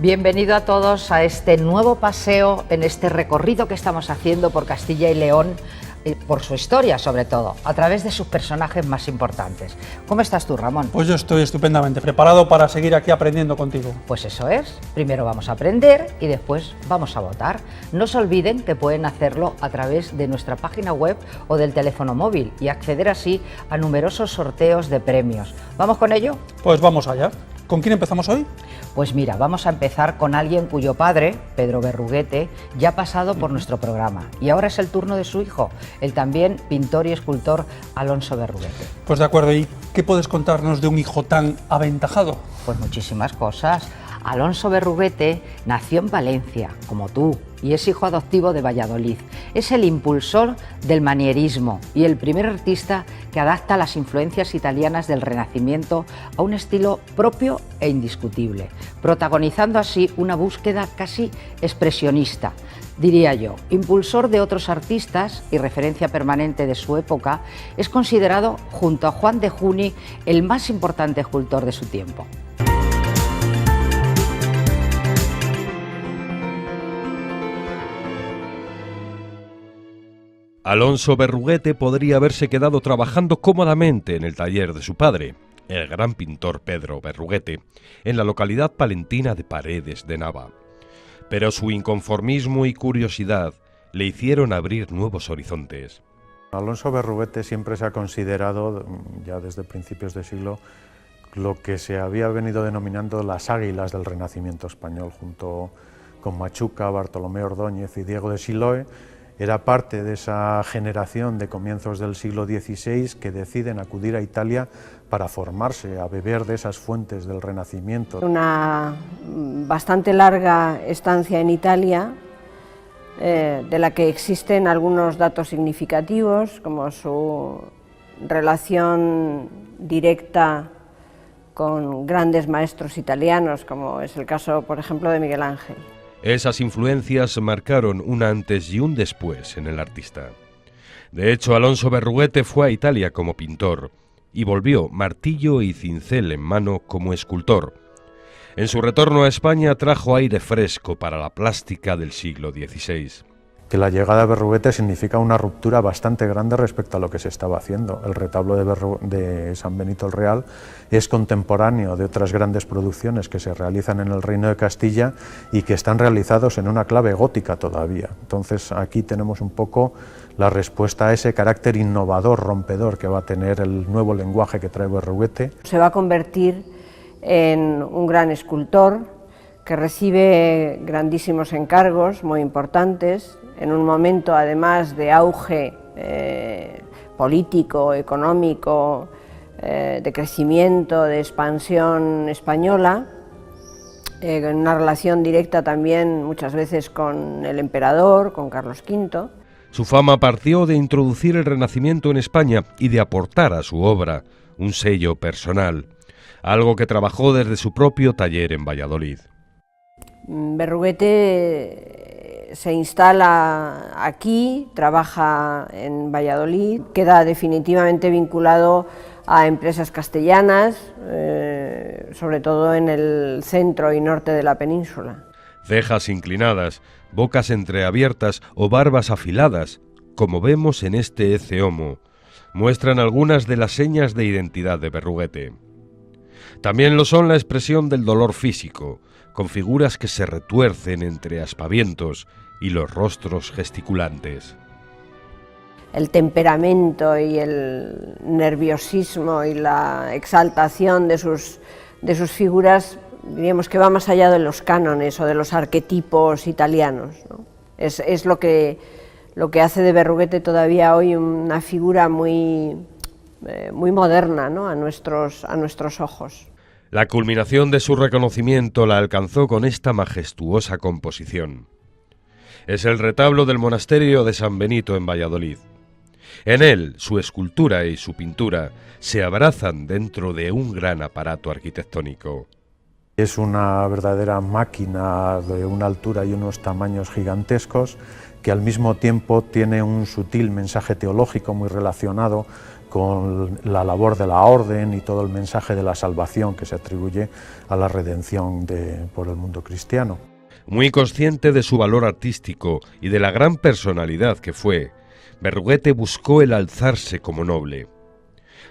Bienvenido a todos a este nuevo paseo, en este recorrido que estamos haciendo por Castilla y León, por su historia sobre todo, a través de sus personajes más importantes. ¿Cómo estás tú, Ramón? Pues yo estoy estupendamente preparado para seguir aquí aprendiendo contigo. Pues eso es, primero vamos a aprender y después vamos a votar. No se olviden que pueden hacerlo a través de nuestra página web o del teléfono móvil y acceder así a numerosos sorteos de premios. ¿Vamos con ello? Pues vamos allá. ¿Con quién empezamos hoy? Pues mira, vamos a empezar con alguien cuyo padre, Pedro Berruguete, ya ha pasado por nuestro programa y ahora es el turno de su hijo, el también pintor y escultor Alonso Berruguete. Pues de acuerdo, ¿y qué puedes contarnos de un hijo tan aventajado? Pues muchísimas cosas. Alonso Berruguete nació en Valencia, como tú, y es hijo adoptivo de Valladolid. Es el impulsor del manierismo y el primer artista que adapta las influencias italianas del Renacimiento a un estilo propio e indiscutible, protagonizando así una búsqueda casi expresionista, diría yo. Impulsor de otros artistas y referencia permanente de su época, es considerado, junto a Juan de Juni, el más importante escultor de su tiempo. Alonso Berruguete podría haberse quedado trabajando cómodamente en el taller de su padre, el gran pintor Pedro Berruguete, en la localidad palentina de Paredes de Nava. Pero su inconformismo y curiosidad le hicieron abrir nuevos horizontes. Alonso Berruguete siempre se ha considerado, ya desde principios de siglo, lo que se había venido denominando las águilas del Renacimiento español, junto con Machuca, Bartolomé Ordóñez y Diego de Siloé. Era parte de esa generación de comienzos del siglo XVI que deciden acudir a Italia para formarse, a beber de esas fuentes del Renacimiento. Una bastante larga estancia en Italia, de la que existen algunos datos significativos, como su relación directa con grandes maestros italianos, como es el caso, por ejemplo, de Miguel Ángel. Esas influencias marcaron un antes y un después en el artista. De hecho, Alonso Berruguete fue a Italia como pintor y volvió martillo y cincel en mano como escultor. En su retorno a España trajo aire fresco para la plástica del siglo XVI. Que la llegada de Berruguete significa una ruptura bastante grande respecto a lo que se estaba haciendo. El retablo de San Benito el Real es contemporáneo de otras grandes producciones que se realizan en el Reino de Castilla y que están realizados en una clave gótica todavía. Entonces aquí tenemos un poco la respuesta a ese carácter innovador, rompedor que va a tener el nuevo lenguaje que trae Berruguete. Se va a convertir en un gran escultor que recibe grandísimos encargos muy importantes, en un momento además de auge político, económico, de crecimiento, de expansión española, en una relación directa también muchas veces con el emperador, con Carlos V. Su fama partió de introducir el Renacimiento en España y de aportar a su obra un sello personal, algo que trabajó desde su propio taller en Valladolid. Berruguete se instala aquí, trabaja en Valladolid, queda definitivamente vinculado a empresas castellanas, sobre todo en el centro y norte de la península. Cejas inclinadas, bocas entreabiertas o barbas afiladas, como vemos en este Ecce Homo, muestran algunas de las señas de identidad de Berruguete. También lo son la expresión del dolor físico, con figuras que se retuercen entre aspavientos y los rostros gesticulantes. El temperamento y el nerviosismo y la exaltación de sus figuras, diríamos que va más allá de los cánones o de los arquetipos italianos, ¿no? Es lo que hace de Berruguete todavía hoy una figura muy moderna, ¿no?, a nuestros ojos. La culminación de su reconocimiento la alcanzó con esta majestuosa composición. Es el retablo del monasterio de San Benito en Valladolid. En él, su escultura y su pintura se abrazan dentro de un gran aparato arquitectónico. Es una verdadera máquina de una altura y unos tamaños gigantescos que al mismo tiempo tiene un sutil mensaje teológico muy relacionado con la labor de la orden y todo el mensaje de la salvación que se atribuye a la redención por el mundo cristiano. Muy consciente de su valor artístico y de la gran personalidad que fue, Berruguete buscó el alzarse como noble.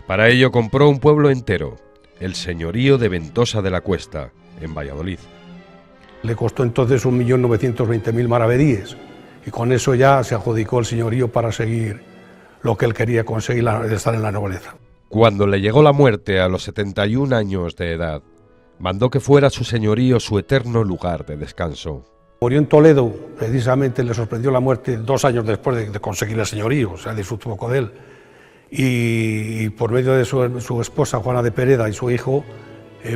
Para ello compró un pueblo entero, el señorío de Ventosa de la Cuesta, en Valladolid. Le costó entonces 1.920.000 maravedíes y con eso ya se adjudicó el señorío para seguir lo que él quería conseguir, de estar en la nobleza. Cuando le llegó la muerte a los 71 años de edad, mandó que fuera su señorío su eterno lugar de descanso. Murió en Toledo, precisamente le sorprendió la muerte 2 años después de conseguir el señorío, o sea, disfrutó poco de él. Y por medio de su esposa Juana de Pereda y su hijo,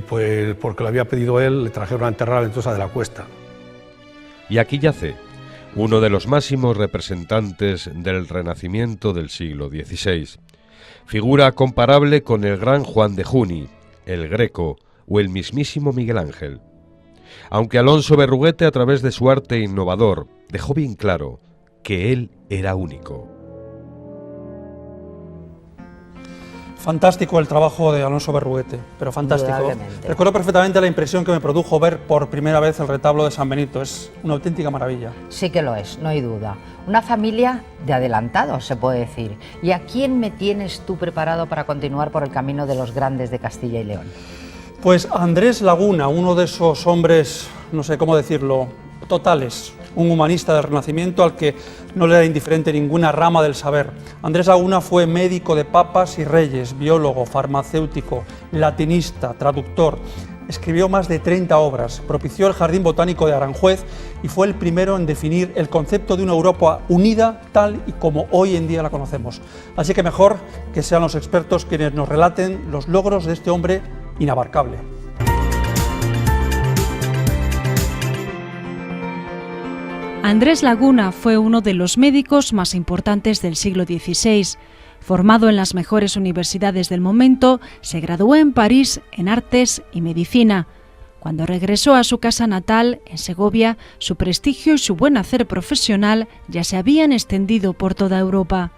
pues porque lo había pedido él, le trajeron a enterrar a Ventosa de la Cuesta. Y aquí yace uno de los máximos representantes del Renacimiento del siglo XVI, figura comparable con el gran Juan de Juni, el Greco o el mismísimo Miguel Ángel. Aunque Alonso Berruguete, a través de su arte innovador, dejó bien claro que él era único. Fantástico el trabajo de Alonso Berruguete, pero fantástico. Recuerdo perfectamente la impresión que me produjo ver por primera vez el retablo de San Benito. Es una auténtica maravilla. Sí que lo es, no hay duda. Una familia de adelantados, se puede decir. ¿Y a quién me tienes tú preparado para continuar por el camino de los grandes de Castilla y León? Pues Andrés Laguna, uno de esos hombres, no sé cómo decirlo, totales, un humanista del Renacimiento al que no le era indiferente ninguna rama del saber. Andrés Laguna fue médico de papas y reyes, biólogo, farmacéutico, latinista, traductor. Escribió más de 30 obras, propició el Jardín Botánico de Aranjuez y fue el primero en definir el concepto de una Europa unida tal y como hoy en día la conocemos. Así que mejor que sean los expertos quienes nos relaten los logros de este hombre inabarcable. Andrés Laguna fue uno de los médicos más importantes del siglo XVI. Formado en las mejores universidades del momento, se graduó en París en Artes y Medicina. Cuando regresó a su casa natal, en Segovia, su prestigio y su buen hacer profesional ya se habían extendido por toda Europa.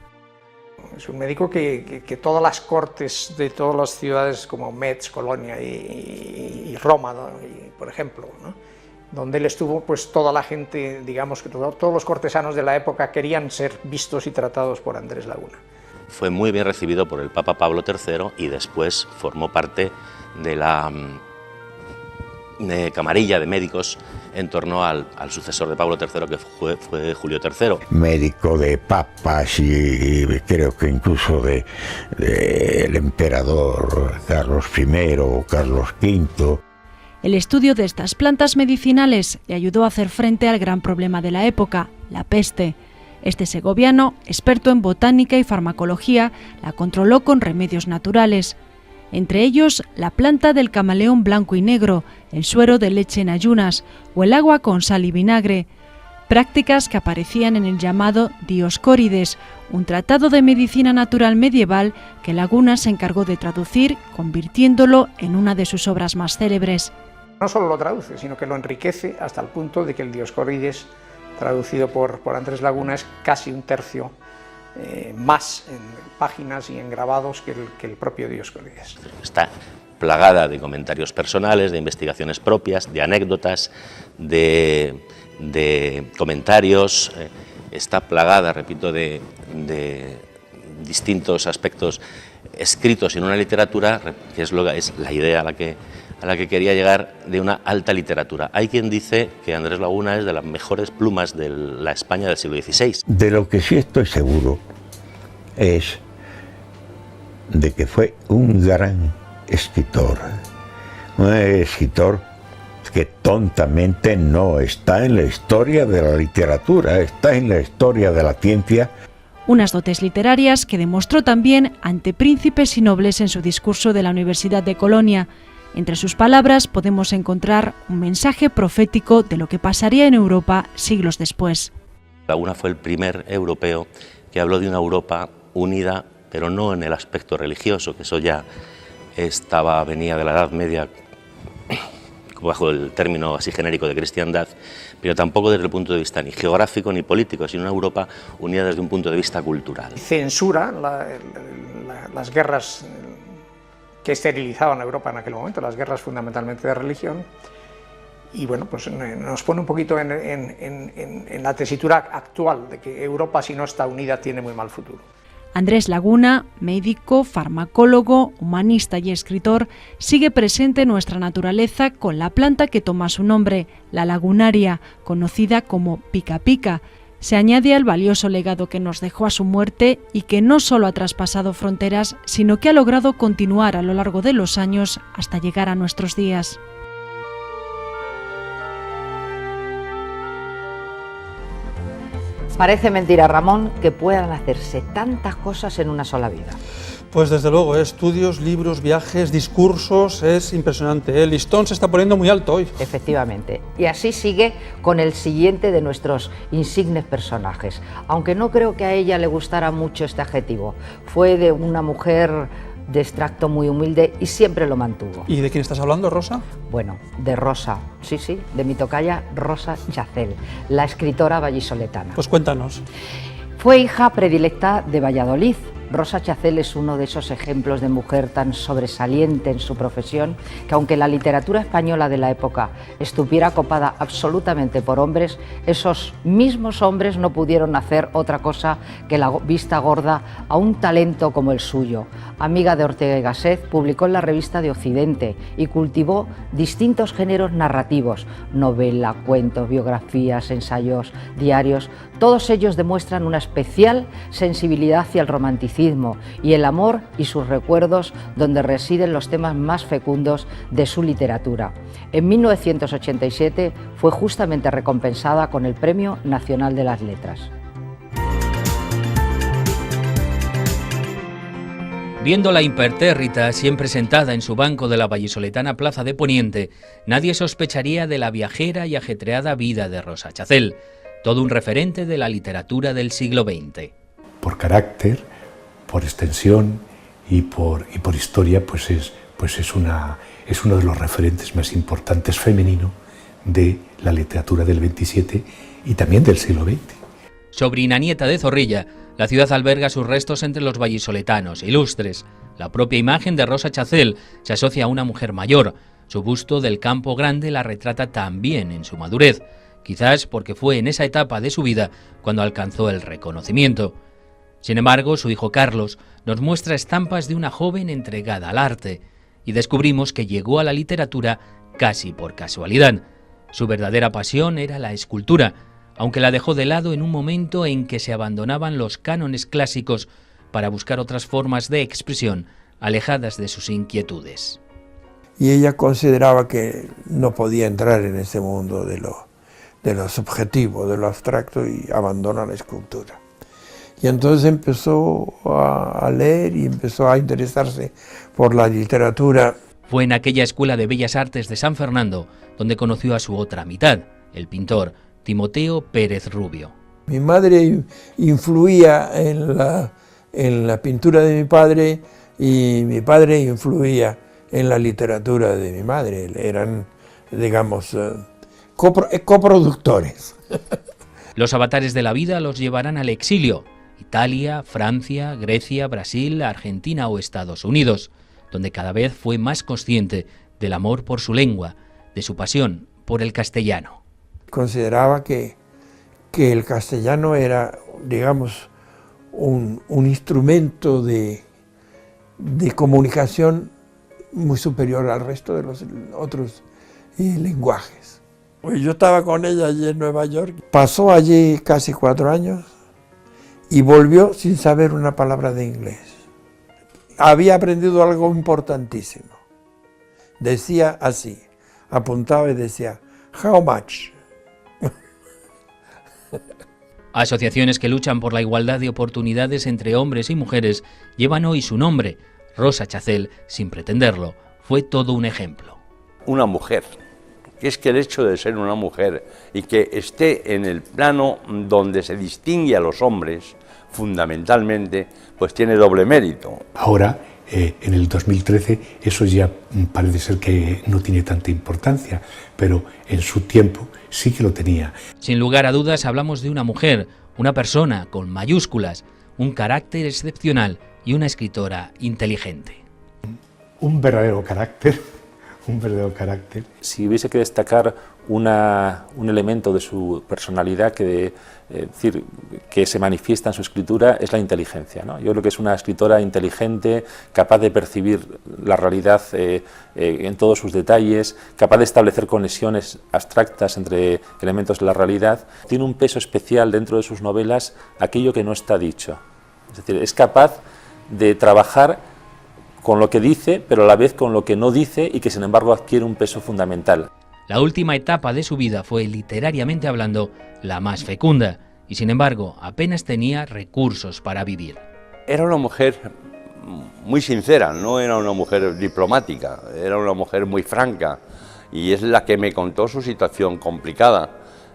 Es un médico que todas las cortes de todas las ciudades como Metz, Colonia y Roma, ¿no? Por ejemplo, ¿no? Donde él estuvo, pues toda la gente, digamos que todos los cortesanos de la época querían ser vistos y tratados por Andrés Laguna. Fue muy bien recibido por el Papa Pablo III y después formó parte de la camarilla de médicos en torno al sucesor de Pablo III, que fue Julio III. Médico de papas y creo que incluso del emperador Carlos I o Carlos V. El estudio de estas plantas medicinales le ayudó a hacer frente al gran problema de la época, la peste. Este segoviano, experto en botánica y farmacología, la controló con remedios naturales. Entre ellos, la planta del camaleón blanco y negro, el suero de leche en ayunas o el agua con sal y vinagre. Prácticas que aparecían en el llamado Dioscórides, un tratado de medicina natural medieval que Laguna se encargó de traducir, convirtiéndolo en una de sus obras más célebres. No solo lo traduce, sino que lo enriquece hasta el punto de que el Dioscórides, traducido por Andrés Laguna, es casi un tercio más en páginas y en grabados que el propio Dioscórides. Está plagada de comentarios personales, de investigaciones propias, de anécdotas, de comentarios, está plagada, repito, de distintos aspectos escritos en una literatura, que es la idea a la que quería llegar, de una alta literatura. Hay quien dice que Andrés Laguna es de las mejores plumas de la España del siglo XVI. De lo que sí estoy seguro es de que fue un gran escritor, que tontamente no está en la historia de la literatura, está en la historia de la ciencia. Unas dotes literarias que demostró también ante príncipes y nobles en su discurso de la Universidad de Colonia. Entre sus palabras podemos encontrar un mensaje profético de lo que pasaría en Europa siglos después. Laguna fue el primer europeo que habló de una Europa unida, pero no en el aspecto religioso, que eso ya venía de la Edad Media bajo el término así genérico de cristiandad, pero tampoco desde el punto de vista ni geográfico ni político, sino una Europa unida desde un punto de vista cultural. Censura las guerras que esterilizaban a Europa en aquel momento, las guerras fundamentalmente de religión, y bueno, pues nos pone un poquito en la tesitura actual de que Europa, si no está unida, tiene muy mal futuro. Andrés Laguna, médico, farmacólogo, humanista y escritor, sigue presente en nuestra naturaleza con la planta que toma su nombre, la lagunaria, conocida como pica pica. Se añade al valioso legado que nos dejó a su muerte y que no solo ha traspasado fronteras, sino que ha logrado continuar a lo largo de los años hasta llegar a nuestros días. Parece mentira, Ramón, que puedan hacerse tantas cosas en una sola vida. Pues desde luego, estudios, libros, viajes, discursos, es impresionante. El listón se está poniendo muy alto hoy. Efectivamente. Y así sigue con el siguiente de nuestros insignes personajes. Aunque no creo que a ella le gustara mucho este adjetivo. Fue de una mujer de extracto muy humilde y siempre lo mantuvo. ¿Y de quién estás hablando, Rosa? Bueno, de Rosa, sí, de mi tocaya Rosa Chacel, la escritora vallisoletana. Pues cuéntanos. Fue hija predilecta de Valladolid. Rosa Chacel es uno de esos ejemplos de mujer tan sobresaliente en su profesión que, aunque la literatura española de la época estuviera copada absolutamente por hombres, esos mismos hombres no pudieron hacer otra cosa que la vista gorda a un talento como el suyo. Amiga de Ortega y Gasset, publicó en la Revista de Occidente y cultivó distintos géneros narrativos: novela, cuentos, biografías, ensayos, diarios. Todos ellos demuestran una especial sensibilidad hacia el romanticismo y el amor y sus recuerdos, donde residen los temas más fecundos de su literatura. En 1987 fue justamente recompensada con el Premio Nacional de las Letras. Viendo la impertérrita siempre sentada en su banco de la vallisoletana Plaza de Poniente, nadie sospecharía de la viajera y ajetreada vida de Rosa Chacel, todo un referente de la literatura del siglo XX. Por carácter, por extensión y por historia, pues es uno de los referentes más importantes femenino de la literatura del 27 y también del siglo XX. Sobrina nieta de Zorrilla, la ciudad alberga sus restos entre los vallisoletanos ilustres. La propia imagen de Rosa Chacel se asocia a una mujer mayor. Su busto del Campo Grande la retrata también en su madurez, quizás porque fue en esa etapa de su vida cuando alcanzó el reconocimiento. Sin embargo, su hijo Carlos nos muestra estampas de una joven entregada al arte y descubrimos que llegó a la literatura casi por casualidad. Su verdadera pasión era la escultura, aunque la dejó de lado en un momento en que se abandonaban los cánones clásicos para buscar otras formas de expresión alejadas de sus inquietudes. Y ella consideraba que no podía entrar en ese mundo de lo subjetivo, de lo abstracto, y abandona la escultura. Y entonces empezó a leer y empezó a interesarse por la literatura. Fue en aquella Escuela de Bellas Artes de San Fernando donde conoció a su otra mitad, el pintor Timoteo Pérez Rubio. Mi madre influía en la pintura de mi padre y mi padre influía en la literatura de mi madre. Eran, digamos, coproductores. Los avatares de la vida los llevarán al exilio: Italia, Francia, Grecia, Brasil, Argentina o Estados Unidos, donde cada vez fue más consciente del amor por su lengua, de su pasión por el castellano. Consideraba que el castellano era, digamos, un instrumento de comunicación muy superior al resto de los otros lenguajes. Pues yo estaba con ella allí en Nueva York. Pasó allí casi 4 años y volvió sin saber una palabra de inglés. Había aprendido algo importantísimo. Decía así, apuntaba y decía, "How much?". Asociaciones que luchan por la igualdad de oportunidades entre hombres y mujeres llevan hoy su nombre. Rosa Chacel, sin pretenderlo, fue todo un ejemplo. Una mujer, que es que el hecho de ser una mujer y que esté en el plano donde se distingue a los hombres, fundamentalmente, pues tiene doble mérito. Ahora En el 2013 eso ya parece ser que no tiene tanta importancia, pero en su tiempo sí que lo tenía. Sin lugar a dudas hablamos de una mujer, una persona con mayúsculas, un carácter excepcional y una escritora inteligente. Un verdadero carácter, un verdadero carácter. Si hubiese que destacar un elemento de su personalidad que se manifiesta en su escritura, es la inteligencia, ¿no? Yo creo que es una escritora inteligente, capaz de percibir la realidad en todos sus detalles, capaz de establecer conexiones abstractas entre elementos de la realidad. Tiene un peso especial dentro de sus novelas aquello que no está dicho. Es decir, es capaz de trabajar con lo que dice, pero a la vez con lo que no dice y que sin embargo adquiere un peso fundamental. La última etapa de su vida fue, literariamente hablando, la más fecunda, y sin embargo apenas tenía recursos para vivir. Era una mujer muy sincera, no era una mujer diplomática, era una mujer muy franca, y es la que me contó su situación complicada,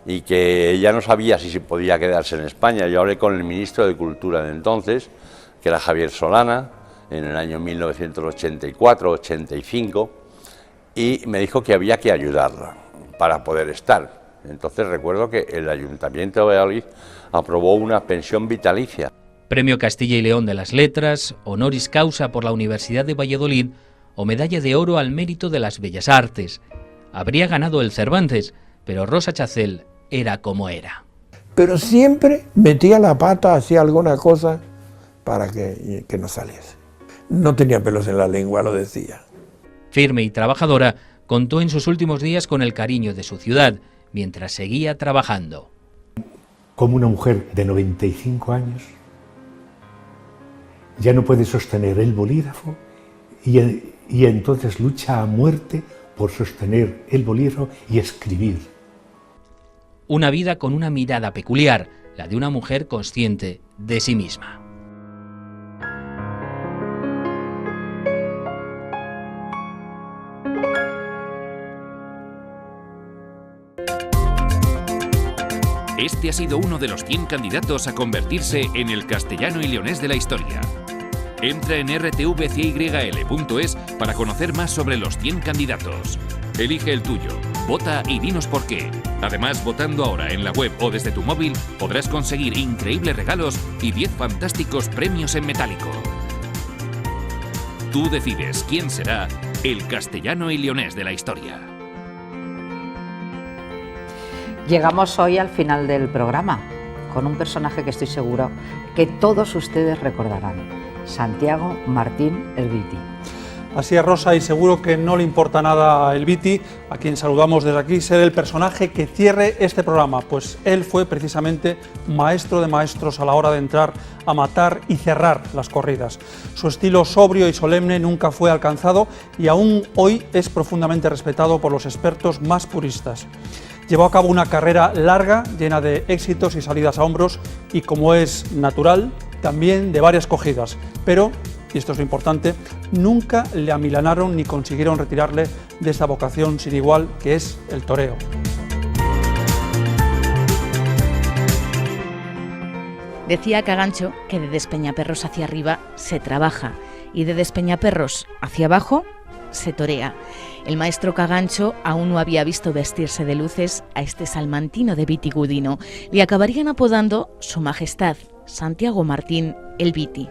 y que ella no sabía si se podía quedarse en España. Yo hablé con el ministro de Cultura de entonces, que era Javier Solana, en el año 1984-85, y me dijo que había que ayudarla para poder estar. Entonces recuerdo que el Ayuntamiento de Valladolid aprobó una pensión vitalicia. Premio Castilla y León de las Letras, honoris causa por la Universidad de Valladolid o medalla de oro al mérito de las Bellas Artes. Habría ganado el Cervantes, pero Rosa Chacel era como era. Pero siempre metía la pata, hacía alguna cosa para que no saliese. No tenía pelos en la lengua, lo decía. Firme y trabajadora, contó en sus últimos días con el cariño de su ciudad, mientras seguía trabajando. Como una mujer de 95 años ya no puede sostener el bolígrafo y entonces lucha a muerte por sostener el bolígrafo y escribir. Una vida con una mirada peculiar, la de una mujer consciente de sí misma. Este ha sido uno de los 100 candidatos a convertirse en el castellano y leonés de la historia. Entra en rtvcyl.es para conocer más sobre los 100 candidatos. Elige el tuyo, vota y dinos por qué. Además, votando ahora en la web o desde tu móvil, podrás conseguir increíbles regalos y 10 fantásticos premios en metálico. Tú decides quién será el castellano y leonés de la historia. Llegamos hoy al final del programa con un personaje que estoy seguro que todos ustedes recordarán, Santiago Martín El Viti. Así es, Rosa, y seguro que no le importa nada a El Viti, a quien saludamos desde aquí, ser el personaje que cierre este programa, pues él fue precisamente maestro de maestros a la hora de entrar a matar y cerrar las corridas. Su estilo sobrio y solemne nunca fue alcanzado y aún hoy es profundamente respetado por los expertos más puristas. Llevó a cabo una carrera larga, llena de éxitos y salidas a hombros y, como es natural, también de varias cogidas, pero, y esto es lo importante, nunca le amilanaron ni consiguieron retirarle de esta vocación sin igual que es el toreo. Decía Cagancho que de Despeñaperros hacia arriba se trabaja y de Despeñaperros hacia abajo se torea. El maestro Cagancho aún no había visto vestirse de luces a este salmantino de Vitigudino. Le acabarían apodando Su Majestad, Santiago Martín El Viti.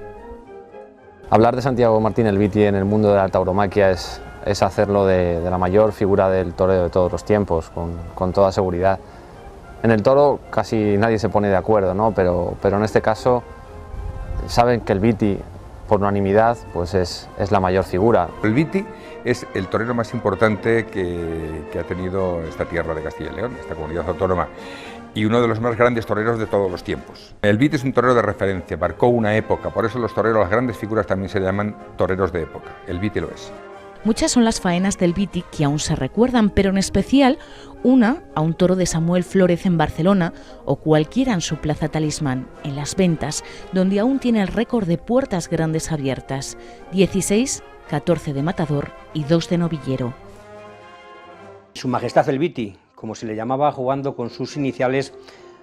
Hablar de Santiago Martín El Viti en el mundo de la tauromaquia es hacerlo de la mayor figura del toreo de todos los tiempos, con toda seguridad. En el toro casi nadie se pone de acuerdo, ¿no? Pero en este caso saben que El Viti, por unanimidad, pues es la mayor figura. El Viti es el torero más importante que ha tenido esta tierra de Castilla y León, esta comunidad autónoma, y uno de los más grandes toreros de todos los tiempos. El Viti es un torero de referencia, marcó una época, por eso los toreros, las grandes figuras también se llaman toreros de época. El Viti lo es. Muchas son las faenas del Viti que aún se recuerdan, pero en especial una a un toro de Samuel Flórez en Barcelona o cualquiera en su plaza Talismán, en Las Ventas, donde aún tiene el récord de puertas grandes abiertas, 16, 14 de matador y 2 de novillero. Su Majestad El Viti, como se le llamaba jugando con sus iniciales,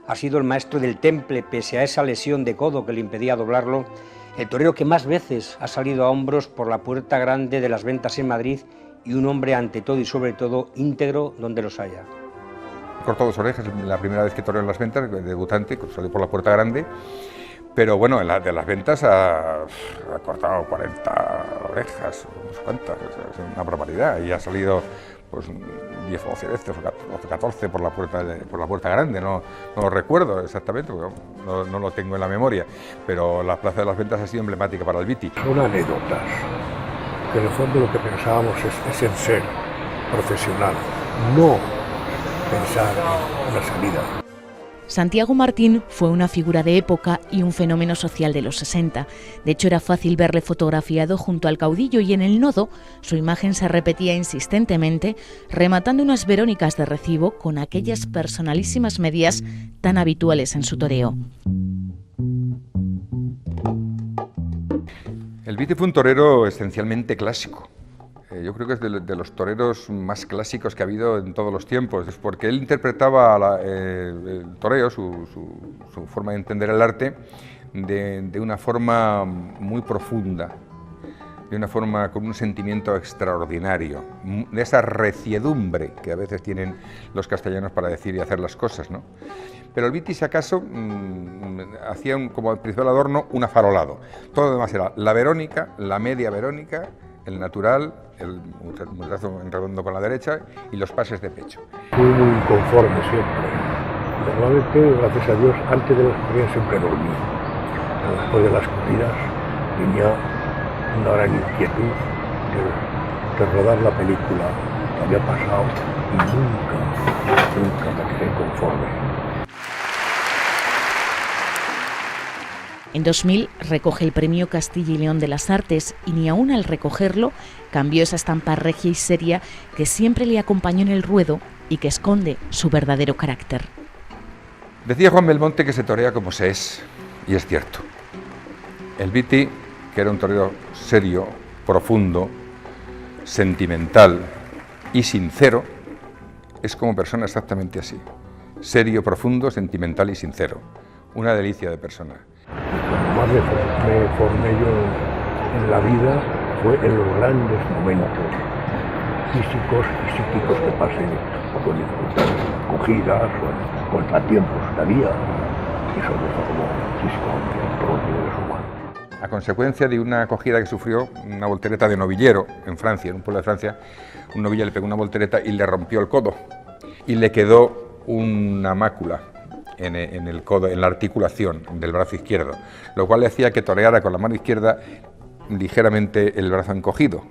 ha sido el maestro del temple pese a esa lesión de codo que le impedía doblarlo el torero que más veces ha salido a hombros por la puerta grande de las ventas en Madrid y un hombre ante todo y sobre todo íntegro donde los haya. Cortó 2 orejas, la primera vez que toreó en las ventas, debutante, salió por la puerta grande, pero bueno, de las ventas ha cortado 40 orejas, no sé cuántas, es una barbaridad, y ha salido pues 10 o 12 veces, o 14 por la puerta grande, no lo recuerdo exactamente, porque no lo tengo en la memoria, pero la Plaza de las Ventas ha sido emblemática para el Viti. Son anécdotas, que en el fondo lo que pensábamos es en ser profesional, no pensar en una salida. Santiago Martín fue una figura de época y un fenómeno social de los 60. De hecho, era fácil verle fotografiado junto al caudillo y en el nodo su imagen se repetía insistentemente, rematando unas verónicas de recibo con aquellas personalísimas medias tan habituales en su toreo. El Viti fue un torero esencialmente clásico. Yo creo que es de los toreros más clásicos que ha habido en todos los tiempos, es porque él interpretaba el toreo, su forma de entender el arte, de una forma muy profunda, de una forma con un sentimiento extraordinario, de esa reciedumbre que a veces tienen los castellanos para decir y hacer las cosas, ¿no? Pero el Viti, si acaso, hacía como el principal adorno un afarolado. Todo lo demás era la verónica, la media verónica, el natural, el brazo en redondo con la derecha y los pases de pecho. Fui muy inconforme siempre. Normalmente, gracias a Dios, antes de las corridas siempre dormí. Pero después de las corridas tenía una gran inquietud de rodar la película que había pasado y nunca me quedé conforme. En 2000 recoge el premio Castilla y León de las Artes y ni aún al recogerlo cambió esa estampa regia y seria que siempre le acompañó en el ruedo y que esconde su verdadero carácter. Decía Juan Belmonte que se torea como se es, y es cierto. El Viti, que era un torero serio, profundo, sentimental y sincero, es como persona exactamente así. Serio, profundo, sentimental y sincero. Una delicia de persona. Cuando más me formé yo en la vida fue en los grandes momentos físicos y psíquicos que pasé con cogidas, con contratiempos que había, y eso me formó físicamente propio de su mano. A consecuencia de una acogida que sufrió, una voltereta de novillero en Francia, en un pueblo de Francia, un novillero le pegó una voltereta y le rompió el codo y le quedó una mácula en el codo, en la articulación del brazo izquierdo, lo cual le hacía que toreara con la mano izquierda ligeramente el brazo encogido,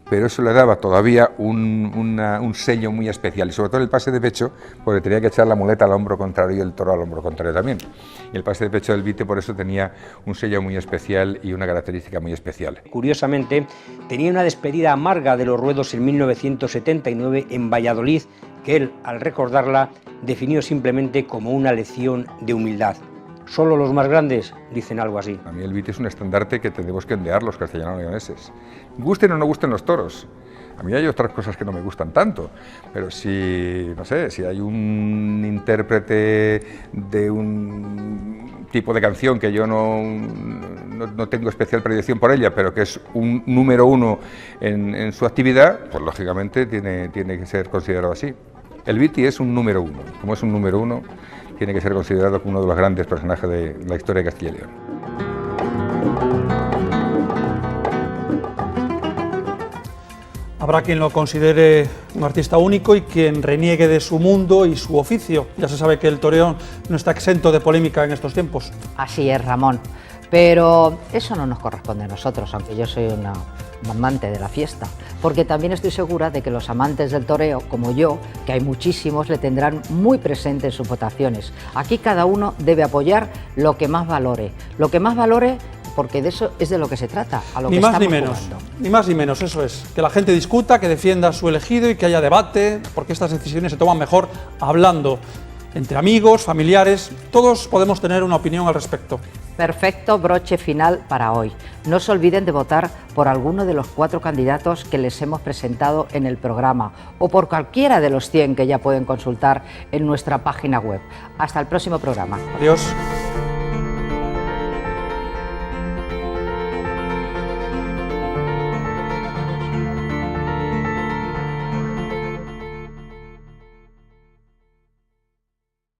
pero eso le daba todavía un sello muy especial, y sobre todo el pase de pecho, porque tenía que echar la muleta al hombro contrario y el toro al hombro contrario también. Y el pase de pecho del Viti por eso tenía un sello muy especial y una característica muy especial. Curiosamente, tenía una despedida amarga de los ruedos en 1979 en Valladolid, que él, al recordarla, definió simplemente como una lección de humildad. Solo los más grandes dicen algo así. A mí el Viti es un estandarte que tenemos que ondear los castellano-leoneses. Gusten o no gusten los toros. A mí hay otras cosas que no me gustan tanto, pero si, no sé, si hay un intérprete de un tipo de canción que yo no tengo especial predilección por ella, pero que es un número uno en su actividad, pues lógicamente tiene que ser considerado así. El Viti es un número uno. Como es un número uno, tiene que ser considerado como uno de los grandes personajes de la historia de Castilla y León. Habrá quien lo considere un artista único y quien reniegue de su mundo y su oficio. Ya se sabe que el toreo no está exento de polémica en estos tiempos. Así es, Ramón. Pero eso no nos corresponde a nosotros, aunque yo soy una amante de la fiesta, porque también estoy segura de que los amantes del toreo, como yo, que hay muchísimos, le tendrán muy presente en sus votaciones. Aquí cada uno debe apoyar lo que más valore, porque de eso es de lo que se trata, a lo que estamos jugando. Ni más ni menos, eso es. Que la gente discuta, que defienda su elegido y que haya debate, porque estas decisiones se toman mejor hablando entre amigos, familiares, todos podemos tener una opinión al respecto. Perfecto broche final para hoy. No se olviden de votar por alguno de los 4 candidatos que les hemos presentado en el programa o por cualquiera de los 100 que ya pueden consultar en nuestra página web. Hasta el próximo programa. Adiós.